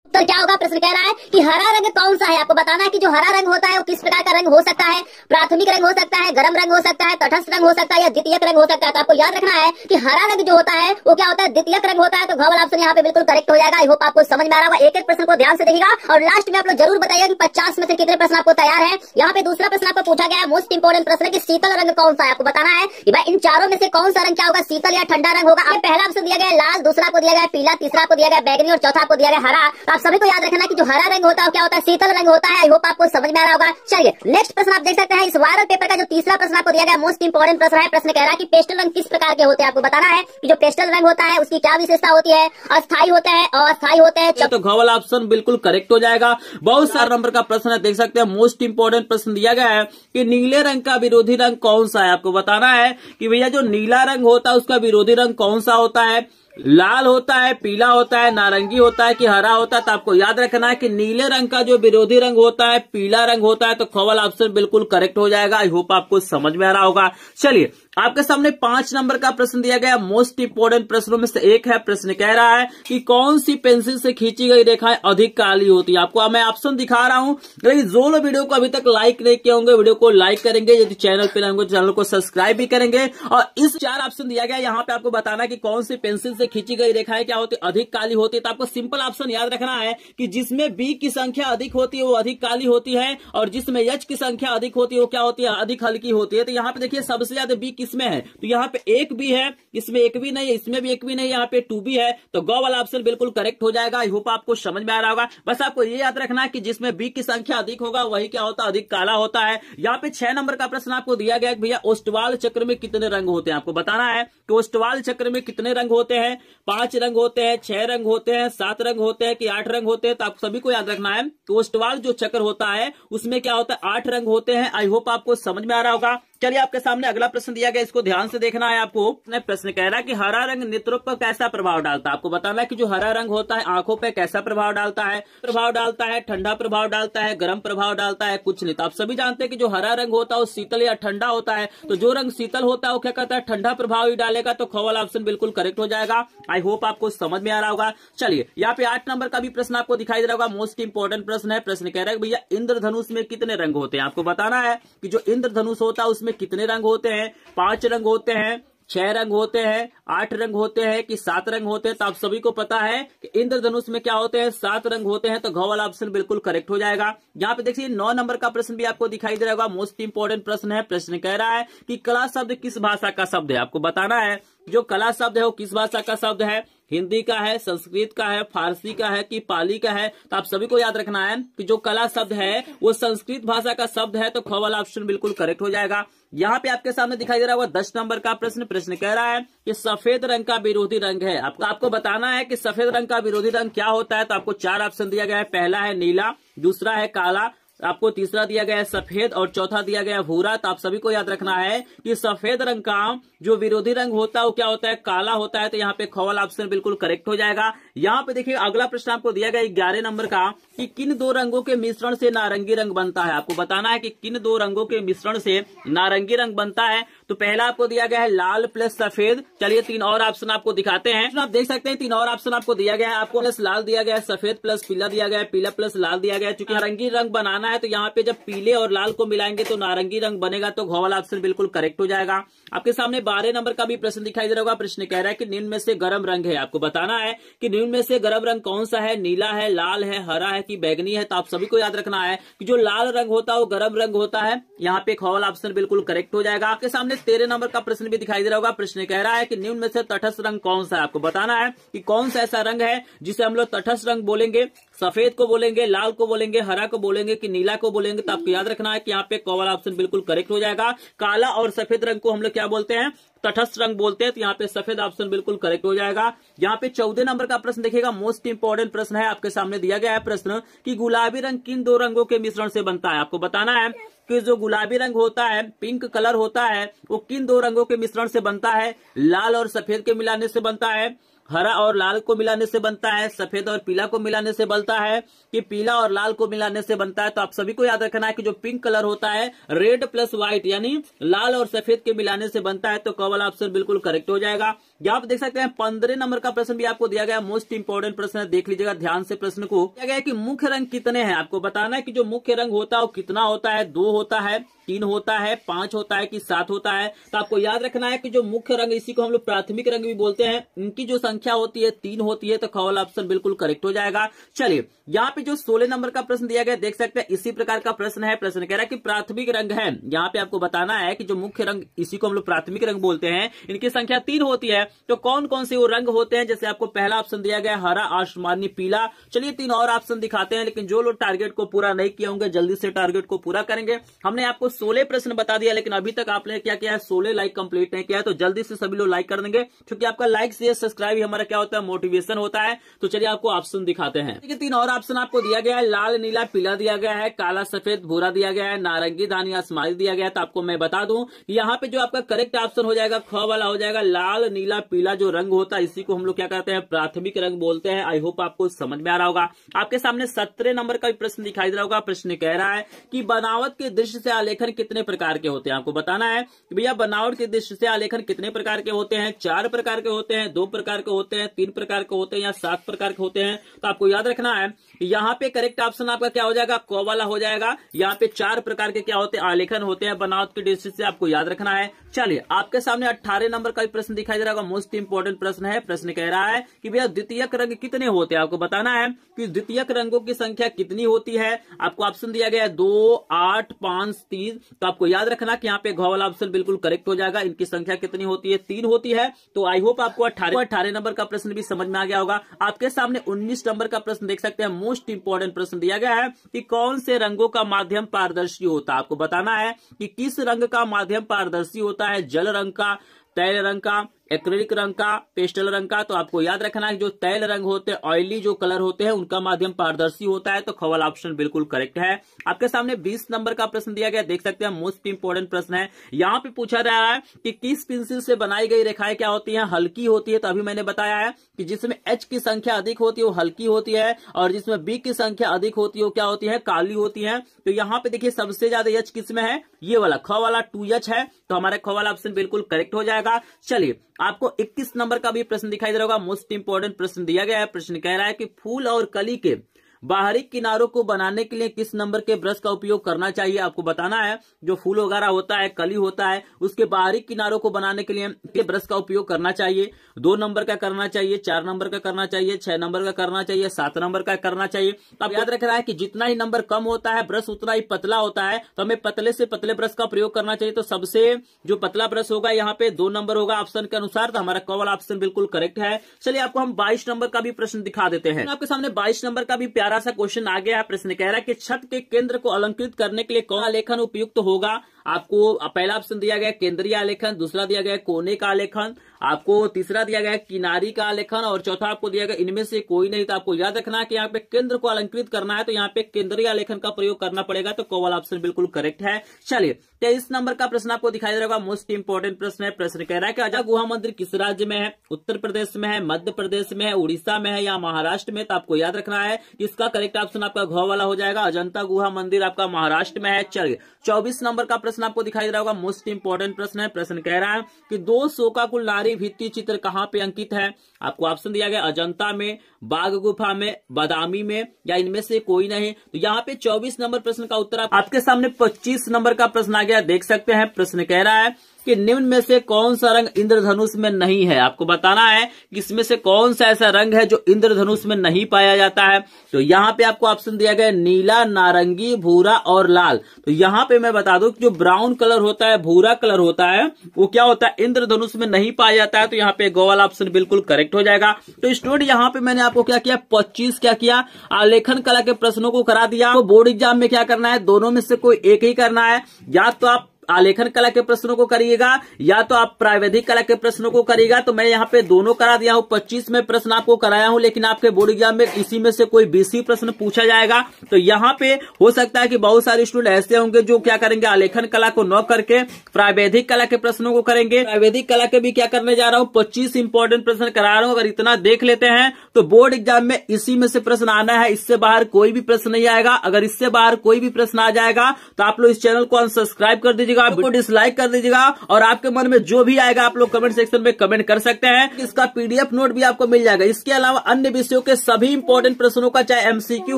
तो क्या होगा? प्रश्न कह रहा है कि हरा रंग कौन सा है। आपको बताना है कि जो हरा रंग होता है वो किस प्रकार का रंग हो सकता है। प्राथमिक रंग हो सकता है, गर्म रंग हो सकता है, तटस्थ रंग हो सकता है या द्वितीयक रंग हो सकता है। तो आपको याद रखना है कि हरा रंग जो होता है वो क्या होता है? द्वितीयक रंग होता है। तो घ वाला ऑप्शन यहाँ पे बिल्कुल करेक्ट हो जाएगा। आई होप आपको समझ में आ रहा होगा। एक एक प्रश्न को ध्यान से देखिएगा और लास्ट में आप लोग जरूर बताइएगा कि 50 में से कितने प्रश्न आपको तैयार है। यहाँ पे दूसरा प्रश्न आपको पूछा गया है, मोस्ट इंपोर्टेंट प्रश्न है कि शीतल रंग कौन सा है। आपको बताना है कि भाई इन चारों में से कौन सा रंग क्या होगा? शीतल या ठंडा रंग होगा। पहला ऑप्शन दिया गया है लाल, दूसरा को दिया गया है पीला, तीसरा को दिया गया बैगनी और चौथा को दिया गया हरा। तो आप सभी को याद रखना कि जो हरा रंग होता है क्या होता है? शीतल रंग होता है। आई होप आपको समझ में आ रहा होगा। चलिए नेक्स्ट प्रश्न आप देख सकते हैं। इस वायरल पेपर का जो तीसरा प्रश्न आपको दिया गया मोस्ट इंपोर्टेंट प्रश्न है। प्रश्न कह रहा है कि पेस्टल रंग किस प्रकार के होते हैं। आपको बताना है कि जो पेस्टल रंग होता है उसकी क्या विशेषता होती है? अस्थायी होता है, अस्थायी होता है। तो घ वाला ऑप्शन बिल्कुल करेक्ट हो जाएगा। बहुत सारे नंबर का प्रश्न है, देख सकते हैं। मोस्ट इंपोर्टेंट प्रश्न दिया गया है कि नीले रंग का विरोधी रंग कौन सा है। आपको बताना है कि भैया जो नीला रंग होता है उसका विरोधी रंग कौन सा होता है। लाल होता है, पीला होता है, नारंगी होता है कि हरा होता है। तो आपको याद रखना है कि नीले रंग का जो विरोधी रंग होता है पीला रंग होता है। तो ख वाला ऑप्शन बिल्कुल करेक्ट हो जाएगा। आई होप आपको समझ में आ रहा होगा। चलिए आपके सामने 5 नंबर का प्रश्न दिया गया। मोस्ट इंपोर्टेंट प्रश्नों में से एक है। प्रश्न कह रहा है कि कौन सी पेंसिल से खींची गई रेखाएं अधिक काली होती है। आपको मैं ऑप्शन दिखा रहा हूं, लेकिन जो लोग वीडियो को अभी तक लाइक नहीं किए होंगे वीडियो को लाइक करेंगे। यदि चैनल पे होंगे चैनल को सब्सक्राइब भी करेंगे। और इस 4 ऑप्शन दिया गया, यहाँ पे आपको बताना कि कौन सी पेंसिल से खींची गई रेखाएं क्या होती है? अधिक काली होती है। तो आपको सिंपल ऑप्शन याद रखना है कि जिसमें बी की संख्या अधिक होती है वो अधिक काली होती है, और जिसमें एच की संख्या अधिक होती है वो क्या होती है? अधिक हल्की होती है। तो यहाँ पे देखिए सबसे ज्यादा बी किसमें है? तो यहाँ पे एक भी है, इसमें एक भी नहीं है, इसमें भी एक भी नहीं, यहाँ पे 2 भी है। तो ग वाला ऑप्शन बिल्कुल करेक्ट हो जाएगा। आई होप आपको समझ में आ रहा होगा। बस आपको ये याद रखना है कि जिसमें बी की संख्या अधिक होगा वही क्या होता है? अधिक काला होता है। यहाँ पे 6 नंबर का प्रश्न आपको दिया गया है भैया ओस्टवाल चक्र में कितने रंग होते हैं। आपको बताना है कि ओस्टवाल चक्र में कितने रंग होते हैं। 5 रंग होते हैं, 6 रंग होते हैं, 7 रंग होते हैं कि 8 रंग होते हैं। तो आप सभी को याद रखना है कि ओस्टवाल जो चक्र होता है उसमें क्या होता है? 8 रंग होते हैं। आई होप आपको समझ में आ रहा होगा। चलिए आपके सामने अगला प्रश्न दिया गया, इसको ध्यान से देखना है आपको। प्रश्न कह रहा है कि हरा रंग नेत्रों पर कैसा प्रभाव डालता है। आपको बताना है कि जो हरा रंग होता है आंखों पर कैसा प्रभाव डालता है। प्रभाव डालता है, ठंडा प्रभाव डालता है, गर्म प्रभाव डालता है, कुछ नहीं। तो आप सभी जानते हैं कि जो हरा रंग होता है वो शीतल या ठंडा होता है। तो जो रंग शीतल होता है वो क्या करता है? ठंडा प्रभाव ही डालेगा। तो ख वाला ऑप्शन बिल्कुल करेक्ट हो जाएगा। आई होप आपको समझ में आ रहा होगा। चलिए यहाँ पे 8 नंबर का भी प्रश्न आपको दिखाई दे रहा होगा। मोस्ट इंपोर्टेंट प्रश्न है। प्रश्न कह रहा है भैया इंद्रधनुष में कितने रंग होते हैं। आपको बताना है कि जो इंद्रधनुष होता है उसमें कितने रंग होते हैं। 5 रंग होते हैं, 6 रंग होते हैं, 8 रंग होते हैं कि 7 रंग होते हैं। तो आप सभी को पता है कि इंद्रधनुष में क्या होते हैं? 7 रंग होते हैं। तो घ वाला ऑप्शन बिल्कुल करेक्ट हो जाएगा। यहाँ पे देखिए 9 नंबर का प्रश्न भी आपको दिखाई दे रहा होगा। मोस्ट इंपोर्टेंट प्रश्न है। प्रश्न कह रहा है कि कला शब्द किस भाषा का शब्द है। आपको बताना है जो कला शब्द है वो किस भाषा का शब्द है। हिंदी का है, संस्कृत का है, फारसी का है कि पाली का है। तो आप सभी को याद रखना है कि जो कला शब्द है वो संस्कृत भाषा का शब्द है। तो ख वाला ऑप्शन बिल्कुल करेक्ट हो जाएगा। यहाँ पे आपके सामने दिखाई दे रहा होगा 10 नंबर का प्रश्न। प्रश्न कह रहा है कि सफेद रंग का विरोधी रंग है। आपको बताना है कि सफेद रंग का विरोधी रंग क्या होता है। तो आपको 4 ऑप्शन दिया गया है। पहला है नीला, दूसरा है काला, आपको तीसरा दिया गया है सफेद और चौथा दिया गया है भूरा। तो आप सभी को याद रखना है कि सफेद रंग का जो विरोधी रंग होता है वो क्या होता है? काला होता है। तो यहाँ पे ख वाला ऑप्शन बिल्कुल करेक्ट हो जाएगा। यहाँ पे देखिए अगला प्रश्न आपको दिया गया 11 नंबर का कि किन 2 रंगों के मिश्रण से नारंगी रंग बनता है। आपको बताना है कि किन 2 रंगों के मिश्रण से नारंगी रंग बनता है। तो पहला आपको दिया गया है लाल प्लस सफेद। चलिए 3 और ऑप्शन आपको दिखाते हैं। आप देख सकते हैं 3 और ऑप्शन आपको दिया गया है। आपको प्लस लाल दिया गया है, सफेद प्लस पीला दिया गया है, पीला प्लस लाल दिया गया है। चूंकि नारंगी रंग बनाना है तो यहाँ पे जब पीले और लाल को मिलाएंगे तो नारंगी रंग बनेगा। तो घ वाला ऑप्शन बिल्कुल करेक्ट हो जाएगा। आपके सामने 12 नंबर का भी प्रश्न दिखाई दे रहा होगा। प्रश्न कह रहा है कि निम्न में से गर्म रंग है। आपको बताना है कि निम्न में से गर्म रंग कौन सा है? नीला है, लाल है, हरा है कि बैगनी है। तो आप सभी को याद रखना है कि जो लाल रंग होता है वो गर्म रंग होता है। यहाँ पे ख वाला ऑप्शन बिल्कुल करेक्ट हो जाएगा। आपके सामने 13 नंबर का प्रश्न भी दिखाई दे रहा होगा। प्रश्न कह रहा है कि निम्न में से तटस्थ रंग कौन सा है। आपको बताना है कि कौन सा ऐसा रंग है जिसे हम लोग तटस्थ रंग बोलेंगे। सफेद को बोलेंगे, लाल को बोलेंगे, हरा को बोलेंगे कि नीला को बोलेंगे। तो आपको याद रखना है कि यहाँ पे क वाला ऑप्शन बिल्कुल करेक्ट हो जाएगा। काला और सफेद रंग को हम लोग क्या बोलते हैं? तटस्थ रंग बोलते हैं। तो यहाँ पे सफेद ऑप्शन बिल्कुल करेक्ट हो जाएगा। यहाँ पे 14 नंबर का प्रश्न देखिएगा। मोस्ट इंपोर्टेंट प्रश्न है। आपके सामने दिया गया है प्रश्न कि गुलाबी रंग किन 2 रंगों के मिश्रण से बनता है। आपको बताना है कि जो गुलाबी रंग होता है, पिंक कलर होता है, वो किन 2 रंगों के मिश्रण से बनता है? लाल और सफेद के मिलाने से बनता है, हरा और लाल को मिलाने से बनता है, सफेद और पीला को मिलाने से बनता है, कि पीला और लाल को मिलाने से बनता है। तो आप सभी को याद रखना है कि जो पिंक कलर होता है रेड प्लस व्हाइट यानी लाल और सफेद के मिलाने से बनता है। तो क वाला ऑप्शन बिल्कुल करेक्ट हो जाएगा। यहाँ आप देख सकते हैं 15 नंबर का प्रश्न भी आपको दिया गया, मोस्ट इंपोर्टेंट प्रश्न है, देख लीजिएगा ध्यान से प्रश्न को। दिया गया है कि मुख्य रंग कितने हैं, आपको बताना है कि जो मुख्य रंग होता है वो कितना होता है, 2 होता है, 3 होता है, 5 होता है कि 7 होता है। तो आपको याद रखना है कि जो मुख्य रंग, इसी को हम लोग प्राथमिक रंग भी बोलते हैं, इनकी जो संख्या होती है 3 होती है। तो ख वाला ऑप्शन बिल्कुल करेक्ट हो जाएगा। चलिए यहाँ पे जो 16 नंबर का प्रश्न दिया गया, देख सकते हैं इसी प्रकार का प्रश्न है। प्रश्न कह रहा है कि प्राथमिक रंग है, यहाँ पे आपको बताना है कि जो मुख्य रंग, इसी को हम लोग प्राथमिक रंग बोलते हैं, इनकी संख्या 3 होती है। तो कौन कौन से वो रंग होते हैं, जैसे आपको पहला ऑप्शन दिया गया हरा, आसमानी, पीला। चलिए 3 और ऑप्शन दिखाते हैं, लेकिन जो लोग टारगेट को पूरा नहीं किए होंगे जल्दी से टारगेट को पूरा करेंगे। हमने आपको 16 प्रश्न बता दिया, लेकिन अभी तक आपने क्या किया है, 16 लाइक कंप्लीट नहीं किया है। तो जल्दी से सभी लोग लाइक कर देंगे, क्योंकि आपका लाइक से सब्सक्राइब हमारा क्या होता है, मोटिवेशन होता है। तो चलिए आपको ऑप्शन दिखाते हैं। 3 और ऑप्शन आपको दिया गया है, लाल, नीला, पीला दिया गया है, काला, सफेद, भूरा दिया गया है, नारंगी, धानी, आसमानी दिया गया है। तो आपको मैं बता दूं यहाँ पे जो आपका करेक्ट ऑप्शन हो जाएगा ख वाला हो जाएगा। लाल, नीला, पीला जो रंग होता है, इसी को हम लोग क्या कहते हैं, प्राथमिक रंग बोलते हैं। आई होप आपको समझ में आ रहा होगा। आपके सामने 17 नंबर का भी प्रश्न दिखाई दे रहा होगा। प्रश्न कह रहा है कि बनावट के दृष्टि से आलेखन कितने प्रकार के होते हैं। आपको बताना है कि भैया बनावट के दृष्टि से आलेखन कितने प्रकार के होते हैं। 4 प्रकार के होते हैं, 2 प्रकार के होते हैं, 3 प्रकार के होते हैं या 7 प्रकार के होते हैं। तो आपको याद रखना है यहाँ पे करेक्ट ऑप्शन आपका क्या हो जाएगा, क वाला हो जाएगा। यहाँ पे 4 प्रकार के क्या होते हैं, आलेखन होते हैं बनावट की दृष्टि से, आपको याद रखना है। चलिए आपके सामने 18 नंबर का भी प्रश्न दिखाई दे रहा होगा, मोस्ट इंपोर्टेंट प्रश्न है। प्रश्न कह रहा है कि भैया द्वितीयक रंग कितने होते हैं। आपको बताना है कि द्वितीयक रंगों की संख्या कितनी होती है। आपको ऑप्शन दिया गया है 2, 8, 5, 3। तो आपको याद रखना कि यहाँ पे घ वाला ऑप्शन बिल्कुल करेक्ट हो जाएगा। इनकी संख्या कितनी होती है, 3 होती है। तो आई होप आपको 18 नंबर का प्रश्न भी समझ में आ गया होगा। आपके सामने 19 नंबर का प्रश्न देख सकते हैं, मोस्ट इंपोर्टेंट प्रश्न दिया गया है कि कौन से रंगों का माध्यम पारदर्शी होता है। आपको बताना है कि किस रंग का माध्यम पारदर्शी होता है, जल रंग का, तैल रंग का, एक्रिलिक रंग का, पेस्टल रंग का। तो आपको याद रखना है जो तैल रंग होते हैं, ऑयली जो कलर होते हैं, उनका माध्यम पारदर्शी होता है। तो ख वाला ऑप्शन बिल्कुल करेक्ट है। आपके सामने 20 नंबर का प्रश्न दिया गया, देख सकते हैं मोस्ट इंपोर्टेंट प्रश्न है। यहाँ पे पूछा जा रहा है कि किस पेंसिल से बनाई गई रेखाएं क्या होती हैं, हल्की होती है। तो अभी मैंने बताया है कि जिसमें H की संख्या अधिक होती है वो हल्की होती है, और जिसमें B की संख्या अधिक होती है वो क्या होती है, काली होती है। तो यहाँ पे देखिए सबसे ज्यादा H किसमें है, ये वाला ख वाला 2H है। तो हमारा ख वाला ऑप्शन बिल्कुल करेक्ट हो जाएगा। चलिए आपको 21 नंबर का भी प्रश्न दिखाई दे रहा होगा, मोस्ट इंपोर्टेंट प्रश्न दिया गया है। प्रश्न कह रहा है कि फूल और कली के बाहरी किनारों को बनाने के लिए किस नंबर के ब्रश का उपयोग करना चाहिए। आपको बताना है जो फूल वगैरह होता है, कली होता है, उसके बाहरी किनारों को बनाने के लिए ब्रश का उपयोग करना चाहिए। 2 नंबर का करना चाहिए, 4 नंबर का करना चाहिए, 6 नंबर का करना चाहिए, 7 नंबर का करना चाहिए। अब याद रखना है कि जितना ही नंबर कम होता है ब्रश उतना ही पतला होता है। तो हमें पतले से पतले ब्रश का प्रयोग करना चाहिए। तो सबसे जो पतला ब्रश होगा यहाँ पे 2 नंबर होगा ऑप्शन के अनुसार। तो हमारा क वाला ऑप्शन बिल्कुल करेक्ट है। चलिए आपको हम 22 नंबर का भी प्रश्न दिखा देते हैं। आपके सामने 22 नंबर का भी प्यारा सा क्वेश्चन आ गया है। प्रश्न कह रहा है कि छत के केंद्र को अलंकृत करने के लिए कौन आलेखन उपयुक्त होगा। आपको पहला ऑप्शन दिया गया केंद्रीय आलेखन, दूसरा दिया गया कोने का आलेखन, आपको तीसरा दिया गया किनारी का आलेखन, और चौथा आपको दिया गया इनमें से कोई नहीं। तो आपको याद रखना है कि यहाँ पे केंद्र को अलंकृत करना है, तो यहाँ पे केंद्रीय आलेखन का प्रयोग करना पड़ेगा। तो क वाला ऑप्शन बिल्कुल करेक्ट है। चलिए 23 नंबर का प्रश्न आपको दिखाई दे रहा होगा, मोस्ट इंपोर्टेंट प्रश्न है। प्रश्न कह रहा है कि अजंता गुहा मंदिर किस राज्य में है, उत्तर प्रदेश में है, मध्य प्रदेश में है, उड़ीसा में है या महाराष्ट्र में। तो आपको याद रखना है कि इसका करेक्ट ऑप्शन आपका घ वाला हो जाएगा। अजंता गुहा मंदिर आपका महाराष्ट्र में है। चलिए 24 नंबर का प्रश्न आपको दिखाई दे रहा होगा, मोस्ट इंपोर्टेंट प्रश्न है। प्रश्न कह रहा है कि 2 शोकाकुल नारी भित्ति चित्र कहां पे अंकित है। आपको ऑप्शन दिया गया अजंता में, बाघ गुफा में, बादामी में या इनमें से कोई नहीं। तो यहाँ पे 24 नंबर प्रश्न का उत्तर आपके सामने 25 नंबर का प्रश्न आ गया, देख सकते हैं। प्रश्न कह रहा है कि निम्न में से कौन सा रंग इंद्रधनुष में नहीं है। आपको बताना है कि इसमें से कौन सा ऐसा रंग है जो इंद्रधनुष में नहीं पाया जाता है। तो यहाँ पे आपको ऑप्शन दिया गया नीला, नारंगी, भूरा और लाल। तो यहाँ पे मैं बता दूं कि जो ब्राउन कलर होता है, भूरा कलर होता है, वो क्या होता है, इंद्रधनुष में नहीं पाया जाता है। तो यहाँ पे गो वाला ऑप्शन बिल्कुल करेक्ट हो जाएगा। तो स्टूडेंट यहाँ पे मैंने आपको क्या किया, 25 क्या किया, आलेखन कला के प्रश्नों को करा दिया। तो बोर्ड एग्जाम में क्या करना है, दोनों में से कोई एक ही करना है। या तो आप आलेखन कला के प्रश्नों को करिएगा या तो आप प्रावैधिक कला के प्रश्नों को करिएगा। तो मैं यहाँ पे दोनों करा दिया हूं, 25 में प्रश्न आपको कराया हूं, लेकिन आपके बोर्ड एग्जाम में इसी में से कोई 20 प्रश्न पूछा जाएगा। तो यहाँ पे हो सकता है कि बहुत सारे स्टूडेंट ऐसे होंगे जो क्या करेंगे, आलेखन कला को न करके प्रावैधिक कला के प्रश्नों को करेंगे। प्रावैधिक कला के भी क्या करने जा रहा हूं, 25 इंपॉर्टेंट प्रश्न करा रहा हूं। अगर इतना देख लेते हैं तो बोर्ड एग्जाम में इसी में से प्रश्न आना है, इससे बाहर कोई भी प्रश्न नहीं आएगा। अगर इससे बाहर कोई भी प्रश्न आ जाएगा तो आप लोग इस चैनल को अनसब्सक्राइब कर दीजिएगा, वीडियो को डिसलाइक कर दीजिएगा, और आपके मन में जो भी आएगा आप लोग कमेंट सेक्शन में कमेंट कर सकते हैं। इसका पीडीएफ नोट भी आपको मिल जाएगा। इसके अलावा अन्य विषयों के सभी इंपॉर्टेंट प्रश्नों का, चाहे एमसीक्यू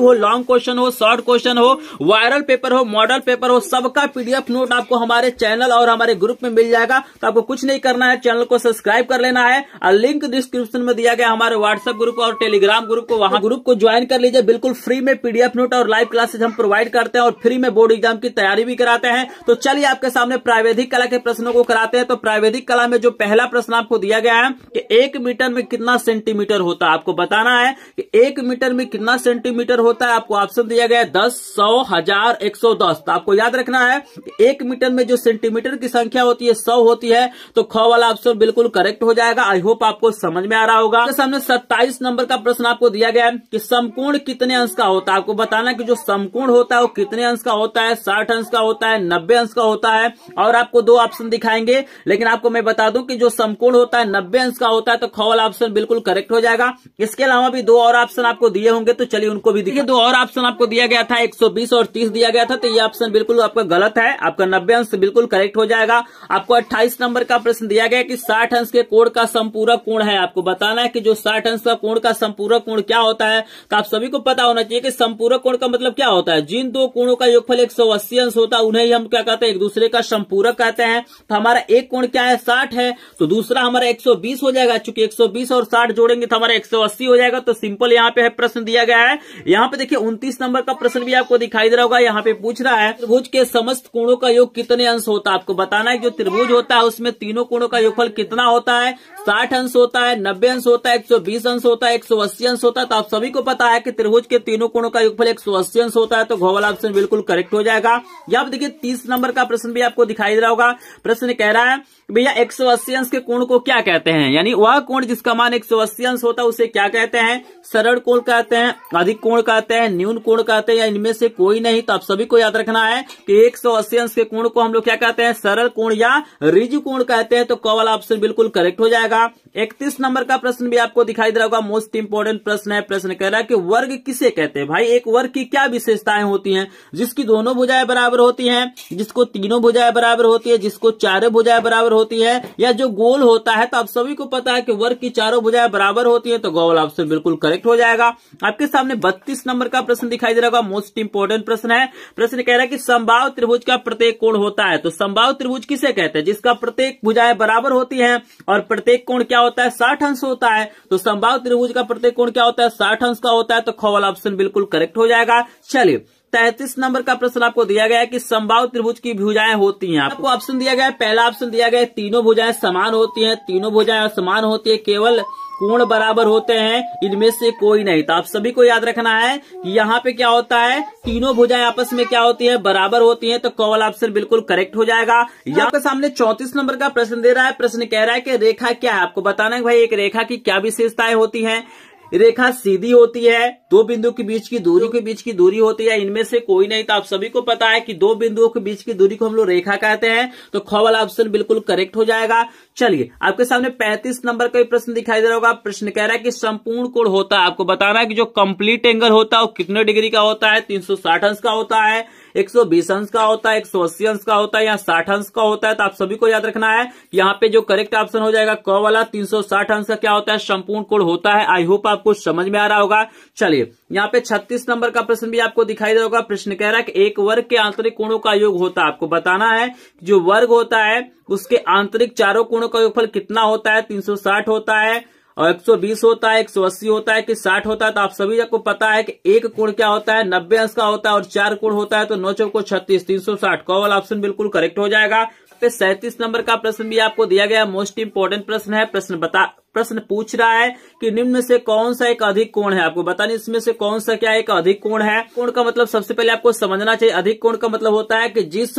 हो, लॉन्ग क्वेश्चन हो, शॉर्ट क्वेश्चन हो, वायरल पेपर हो, मॉडल पेपर हो, सबका पीडीएफ नोट आपको हमारे चैनल और हमारे ग्रुप में मिल जाएगा। तो आपको कुछ नहीं करना है, चैनल को सब्सक्राइब कर लेना है और लिंक डिस्क्रिप्शन में दिया गया हमारे व्हाट्सएप ग्रुप और टेलीग्राम ग्रुप को, वहां ग्रुप को ज्वाइन कर लीजिए। बिल्कुल फ्री में पीडीएफ नोट और लाइव क्लासेज हम प्रोवाइड करते हैं और फ्री में बोर्ड एग्जाम की तैयारी भी कराते हैं। तो चलिए आपके सामने प्रावैधिक कला के प्रश्नों को कराते हैं। तो प्रावैधिक कला में जो पहला प्रश्न आपको दिया गया है कि 1 मीटर में कितना सेंटीमीटर होता है, आपको बताना है कि 1 मीटर में कितना सेंटीमीटर होता है। आपको ऑप्शन दिया गया है 10, 100, 1000, 110। तो आपको याद रखना है कि 1 मीटर में जो सेंटीमीटर की संख्या होती है 100 होती है। तो ख वाला ऑप्शन बिल्कुल करेक्ट हो जाएगा। आई होप आपको समझ में आ रहा होगा। आपके सामने 27 नंबर का प्रश्न आपको दिया गया है कि समकोण कितने अंश का होता है। आपको बताना है कि जो समकोण होता है वो कितने अंश का होता है, 60 अंश का होता है, 90 अंश का होता है। और आपको 2 ऑप्शन दिखाएंगे, लेकिन आपको मैं बता दूं कि जो समकोण होता है 90 अंश का होता है। तो ख वाला ऑप्शन बिल्कुल करेक्ट हो जाएगा। इसके अलावा भी 2 और ऑप्शन आपको दिए होंगे, तो चलिए उनको भी देखिए। 2 और ऑप्शन आपको दिया गया था, 120 और 30 दिया गया था। तो ये ऑप्शन बिल्कुल आपका गलत है, आपका 90 अंश बिल्कुल करेक्ट हो जाएगा। आपको 28 नंबर का प्रश्न दिया गया कि 60 अंश के कोण का समपूरक कोण है। आपको बताना है कि जो 60 अंश का कोण का समपूरक कोण क्या होता है। तो आप सभी को पता होना चाहिए कि समपूरक कोण का मतलब क्या होता है। जिन 2 कोणों का योगफल 180 अंश होता है उन्हें ही हम क्या कहते हैं, एक दूसरे का समपूरक कहते हैं। तो हमारा एक कोण क्या है, 60 है, तो दूसरा हमारा 120 हो जाएगा। चूंकि 120 और 60 जोड़ेंगे तो हमारा 180 हो जाएगा। तो सिंपल यहाँ पे है प्रश्न दिया गया है। यहाँ पे देखिए 29 नंबर का प्रश्न भी आपको दिखाई दे रहा होगा। यहाँ पे पूछ रहा है त्रिभुज के समस्त कोणों का योग कितने अंश होता है। आपको बताना है जो त्रिभुज होता है उसमें तीनों कोणों का योगफल कितना होता है, 60 अंश होता है, 90 अंश होता है, 120 अंश होता है, 180 अंश होता है। तो आप सभी को पता है कि त्रिभुज के तीनों कोणों का योगफल 180 अंश होता है। तो घ वाला ऑप्शन बिल्कुल करेक्ट हो जाएगा। यहाँ पे देखिए 30 नंबर का प्रश्न भी आपको दिखाई दे रहा होगा। प्रश्न कह रहा है भैया 180 अंश के कोण को क्या कहते हैं, यानी वह कोण जिसका मान 180 अंश होता है उसे क्या कहते हैं। सरल कोण कहते हैं, अधिक कोण कहते हैं, न्यून कोण कहते हैं, या इनमें से कोई नहीं। तो आप सभी को याद रखना है कि 180 अंश के कोण को हम लोग क्या कहते हैं, सरल कोण या ऋजु कोण कहते हैं। तो क वाला ऑप्शन बिल्कुल करेक्ट हो जाएगा। 31 नंबर का प्रश्न भी आपको दिखाई दे रहा होगा, मोस्ट इंपोर्टेंट प्रश्न है। प्रश्न कह रहा है कि वर्ग किसे कहते हैं। भाई एक वर्ग की क्या विशेषताएं होती हैं, जिसकी दोनों भुजाएं बराबर होती हैं, जिसको तीनों भुजाएं बराबर होती है, जिसको चारों भुजाएं बराबर होती है, या जो गोल होता है। तो आप सभी को पता है कि वर्ग की चारों भुजाएं बराबर होती है। तो ग वाला ऑप्शन बिल्कुल करेक्ट हो जाएगा। आपके सामने 32 नंबर का प्रश्न दिखाई दे रहा होगा, मोस्ट इंपोर्टेंट प्रश्न है। प्रश्न कह रहा है कि समबाहु त्रिभुज का प्रत्येक कोण होता है। तो समबाहु त्रिभुज किसे कहते हैं, जिसका प्रत्येक भुजाएं बराबर होती है और प्रत्येक कोण क्या होता है, 60 अंश होता है। तो समबाहु त्रिभुज का प्रत्येक कोण क्या होता है, 60 अंश का होता है। तो ख वाला ऑप्शन बिल्कुल करेक्ट हो जाएगा। चलिए 33 नंबर का प्रश्न आपको दिया गया है कि समबाहु त्रिभुज की भुजाएं होती हैं। आपको ऑप्शन दिया गया है, पहला ऑप्शन दिया गया है तीनों भुजाएं समान होती हैं, तीनों भुजाएं समान होती है, केवल कोण बराबर होते हैं, इनमें से कोई नहीं। तो आप सभी को याद रखना है कि यहाँ पे क्या होता है, तीनों भुजाएं आपस में क्या होती है, बराबर होती हैं। तो क वाला ऑप्शन बिल्कुल करेक्ट हो जाएगा। यहाँ पे सामने 34 नंबर का प्रश्न दे रहा है। प्रश्न कह रहा है कि रेखा क्या है। आपको बताना है भाई एक रेखा की क्या विशेषताएं होती हैं। रेखा सीधी होती है, 2 बिंदु के बीच की दूरी होती है, इनमें से कोई नहीं। तो आप सभी को पता है कि 2 बिंदुओं के बीच की दूरी को हम लोग रेखा कहते हैं। तो ख वाला ऑप्शन बिल्कुल करेक्ट हो जाएगा। चलिए आपके सामने 35 नंबर का प्रश्न दिखाई दे रहा होगा। प्रश्न कह रहा है कि संपूर्ण कोण होता है। आपको बताना है कि जो कंप्लीट एंगल होता है वो कितने डिग्री का होता है, 360 अंश का होता है, 120 अंश का होता है, 180 अंश का होता है, या 60 अंश का होता है। तो आप सभी को याद रखना है कि यहाँ पे जो करेक्ट ऑप्शन हो जाएगा क वाला, 360 अंश का क्या होता है, संपूर्ण कोण होता है। आई होप आपको समझ में आ रहा होगा। चलिए यहाँ पे 36 नंबर का प्रश्न भी आपको दिखाई दे होगा। प्रश्न कह रहा है कि एक वर्ग के आंतरिक कोणों का योग होता है। आपको बताना है जो वर्ग होता है उसके आंतरिक चारों कोणों का योगफल कितना होता है, 360 होता है और 120 होता है, 180 होता है कि 60 होता है। तो आप सभी को पता है कि एक कोण क्या होता है, 90 अंश का होता है, और 4 कोण होता है। तो 9 चौको 36, 360 क वाला ऑप्शन बिल्कुल करेक्ट हो जाएगा। 37 नंबर का प्रश्न भी आपको दिया गया, मोस्ट इंपोर्टेंट प्रश्न है। प्रश्न पूछ रहा है कि निम्न में से कौन सा एक अधिक कोण है। आपको बताना इसमें से कौन सा क्या एक अधिक कोण है। कोण का मतलब सबसे पहले आपको समझना चाहिए, अधिक कोण का मतलब होता है कि जिस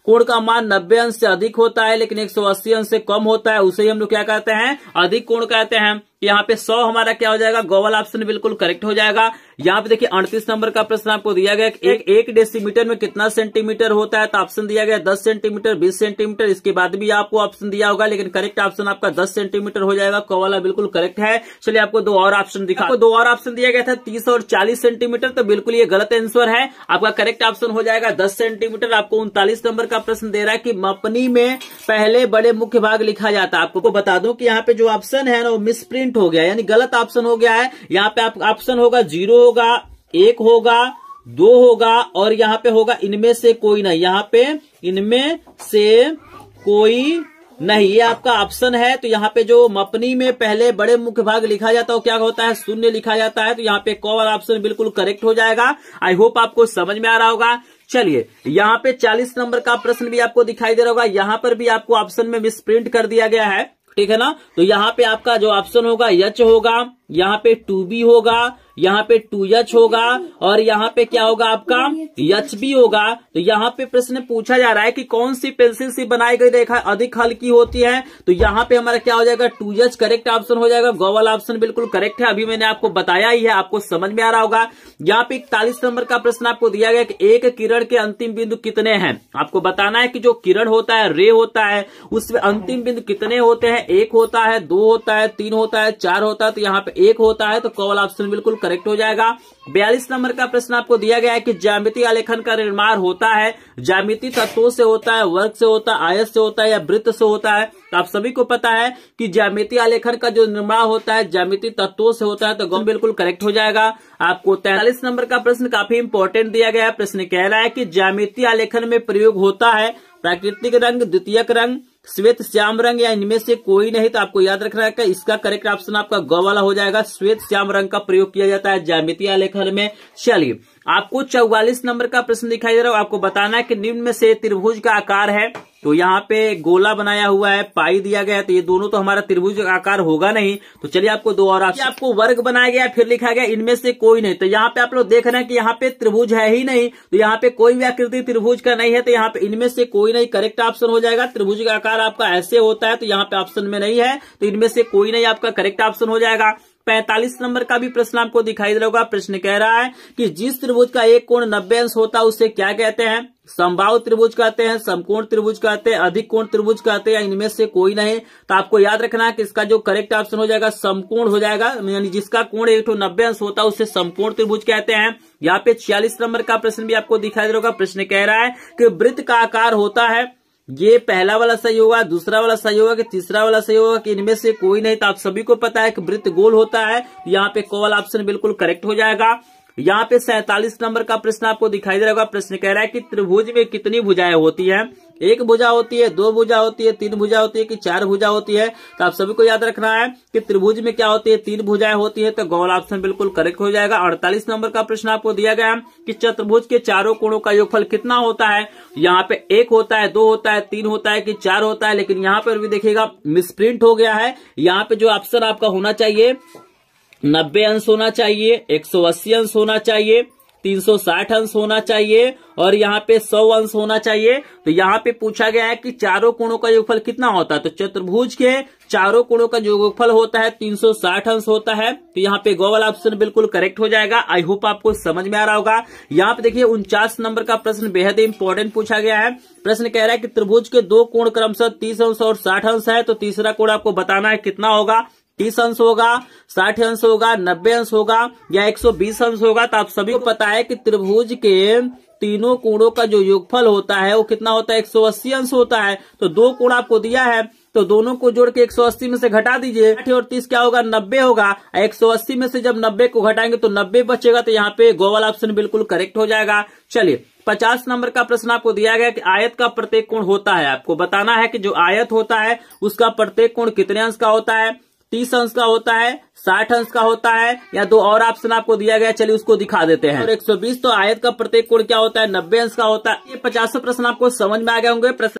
कोण का मान 90 अंश से अधिक होता है लेकिन 180 अंश से कम होता है, उसे हम लोग क्या कहते हैं, अधिक कोण कहते हैं। यहाँ पे 100 हमारा क्या हो जाएगा, गो वाला ऑप्शन बिल्कुल करेक्ट हो जाएगा। यहाँ पे देखिए 38 नंबर का प्रश्न आपको दिया गया, एक डेसीमीटर में कितना सेंटीमीटर होता है, तो ऑप्शन दिया गया 10 सेंटीमीटर, 20 सेंटीमीटर, इसके बाद भी आपको ऑप्शन दिया होगा, लेकिन करेक्ट ऑप्शन आपका 10 सेंटीमीटर हो जाएगा। को वाला बिल्कुल करेक्ट है। चलिए आपको दो और ऑप्शन दिखा, आपको 2 और ऑप्शन दिया गया था 30 और 40 सेंटीमीटर, तो बिल्कुल ये गलत आंसर है। आपका करेक्ट ऑप्शन हो जाएगा 10 सेंटीमीटर। आपको 39 नंबर का प्रश्न दे रहा है कि मपनी में पहले बड़े मुख्य भाग लिखा जाता है। आपको बता दूं कि यहाँ पे जो ऑप्शन है ना वो मिसप्रिंट हो गया, यानी गलत ऑप्शन हो गया है। यहाँ पे आप ऑप्शन होगा 0 होगा, 1 होगा, 2 होगा और यहाँ पे होगा इनमें से कोई नहीं। यहाँ पे इनमें से कोई नहीं, ये आपका ऑप्शन है। तो यहाँ पे जो मपनी में पहले बड़े मुख्य भाग लिखा जाता है वो क्या होता है, शून्य लिखा जाता है। तो यहाँ पे क वाला ऑप्शन बिल्कुल करेक्ट हो जाएगा। आई होप आपको समझ में आ रहा होगा। चलिए यहाँ पे 40 नंबर का प्रश्न भी आपको दिखाई दे रहा होगा। यहाँ पर भी आपको ऑप्शन में मिसप्रिंट कर दिया गया है, ठीक है ना। तो यहाँ पे आपका जो ऑप्शन होगा यच होगा, यहाँ पे 2B होगा, यहाँ पे 2H होगा और यहाँ पे क्या होगा आपका HB होगा। तो यहाँ पे प्रश्न पूछा जा रहा है कि कौन सी पेंसिल से बनाई गई रेखा अधिक हल्की होती है। तो यहाँ पे हमारा क्या हो जाएगा, 2H करेक्ट ऑप्शन हो जाएगा। गो वाला ऑप्शन बिल्कुल करेक्ट है, अभी मैंने आपको बताया ही है, आपको समझ में आ रहा होगा। यहाँ पे 41 नंबर का प्रश्न आपको दिया गया कि एक किरण के अंतिम बिंदु कितने हैं। आपको बताना है कि जो किरण होता है, रे होता है, उसमें अंतिम बिंदु कितने होते हैं। 1 होता है, 2 होता है, 3 होता है, 4 होता है। तो यहाँ पे 1 होता है, तो क वाला ऑप्शन बिल्कुल करेक्ट हो जाएगा। 42 नंबर का प्रश्न आपको दिया गया है कि ज्यामितीय आलेखन का निर्माण होता है, ज्यामितीय तत्वों से होता है, वर्ग से होता है, आयत से होता है या वृत्त से होता है। तो आप सभी को पता है कि ज्यामितीय आलेखन का जो निर्माण होता है ज्यामितीय तत्वों से होता है, तो गम बिल्कुल करेक्ट हो जाएगा। आपको 43 नंबर का प्रश्न काफी इंपॉर्टेंट दिया गया है। प्रश्न कह रहा है कि ज्यामितीय आलेखन में प्रयोग होता है प्राकृतिक रंग, द्वितीयक रंग, श्वेत श्याम रंग या इनमें से कोई नहीं। तो आपको याद रखना है कि इसका करेक्ट ऑप्शन आपका ग वाला हो जाएगा। श्वेत श्याम रंग का प्रयोग किया जाता है ज्यामितीय आलेखन में। चलिए आपको 44 नंबर का प्रश्न दिखाई दे रहा है। आपको बताना है कि निम्न में से त्रिभुज का आकार है। तो यहाँ पे गोला बनाया हुआ है, पाई दिया गया है, तो ये दोनों तो हमारा त्रिभुज का आकार होगा नहीं। तो चलिए आपको 2 और आपको वर्ग बनाया गया, फिर लिखा गया इनमें से कोई नहीं। तो यहाँ पे आप लोग देख रहे हैं कि यहाँ पे त्रिभुज है ही नहीं, तो यहाँ पे कोई भी आकृति त्रिभुज का नहीं है। तो यहाँ पे इनमें से कोई नहीं करेक्ट ऑप्शन हो जाएगा। त्रिभुज का आकार आपका ऐसे होता है, तो यहाँ पे ऑप्शन में नहीं है, तो इनमें से कोई नहीं आपका करेक्ट ऑप्शन हो जाएगा। 45 नंबर का भी प्रश्न आपको दिखाई दे रहा होगा। प्रश्न कह रहा है कि जिस त्रिभुज का एक कोण 90 अंश होता है उसे क्या कहते हैं। समबाहु त्रिभुज कहते हैं, समकोण त्रिभुज कहते हैं, अधिक कोण त्रिभुज कहते हैं, या इनमें से कोई नहीं। तो आपको याद रखना है कि इसका जो करेक्ट ऑप्शन हो जाएगा समकोण हो जाएगा, यानी जिसका कोण 190 अंश होता है उसे समकोण त्रिभुज कहते हैं। यहाँ पे 46 नंबर का प्रश्न भी आपको दिखाई दे रहा होगा। प्रश्न कह रहा है कि वृत्त का आकार होता है, ये पहला वाला सही होगा, दूसरा वाला सही होगा कि तीसरा वाला सही होगा कि इनमें से कोई नहीं। तो आप सभी को पता है कि वृत्त गोल होता है। यहाँ पे क वाला ऑप्शन बिल्कुल करेक्ट हो जाएगा। यहाँ पे 47 नंबर का प्रश्न आपको दिखाई दे रहा होगा। प्रश्न कह रहा है कि त्रिभुज में कितनी भुजाएं होती हैं। 1 भुजा होती है, 2 भुजा होती है, 3 भुजा होती है कि 4 भुजा होती है। तो आप सभी को याद रखना है कि त्रिभुज में क्या होती है, 3 भुजाएं होती है। तो गौल ऑप्शन बिल्कुल करेक्ट हो जाएगा। 48 नंबर का प्रश्न आपको दिया गया है कि चतुर्भुज के चारों कोणों का योगफल कितना होता है। यहाँ पे 1 होता है, 2 होता है, 3 होता है कि 4 होता है, लेकिन यहाँ पर भी देखिएगा मिसप्रिंट हो गया है। यहाँ पे जो ऑप्शन आपका होना चाहिए 90 अंश होना चाहिए, 180 अंश होना चाहिए, 360 अंश होना चाहिए और यहाँ पे 100 अंश होना चाहिए। तो यहाँ पे पूछा गया है कि चारों कोणों का योगफल कितना होता है। तो चतुर्भुज के चारों कोणों का जो योगफल होता है 360 अंश होता है। तो यहाँ पे गो वाला ऑप्शन बिल्कुल करेक्ट हो जाएगा। आई होप आपको समझ में आ रहा होगा। यहाँ पे देखिए 49 नंबर का प्रश्न बेहद इंपॉर्टेंट पूछा गया है। प्रश्न कह रहा है कि त्रिभुज के 2 कोण क्रमशः 30 अंश और 60 अंश है। तो तीसरा कोण आपको बताना है कितना होगा। 30 अंश होगा, 60 अंश होगा, 90 अंश होगा या 120 अंश होगा। तो आप सभी को पता है कि त्रिभुज के तीनों कोणों का जो योगफल होता है वो कितना होता है, 180 अंश होता है। तो 2 कोण आपको दिया है, तो दोनों को जोड़ के 180 में से घटा दीजिए। 60 और 30 क्या होगा, 90 होगा। 180 में से जब 90 को घटाएंगे तो 90 बचेगा। तो यहाँ पे गो वाला ऑप्शन बिल्कुल करेक्ट हो जाएगा। चलिए 50 नंबर का प्रश्न आपको दिया गया कि आयत का प्रत्येक कोण होता है। आपको बताना है कि जो आयत होता है उसका प्रत्येक कोण कितने अंश का होता है। 30 अंश का होता है, 60 अंश का होता है या 2 और ऑप्शन आपको दिया गया। चलिए उसको दिखा देते हैं। और 120 तो आयत का प्रत्येक कोण क्या होता है, 90 अंश का होता है। ये 50 प्रश्न आपको समझ में आ गए होंगे।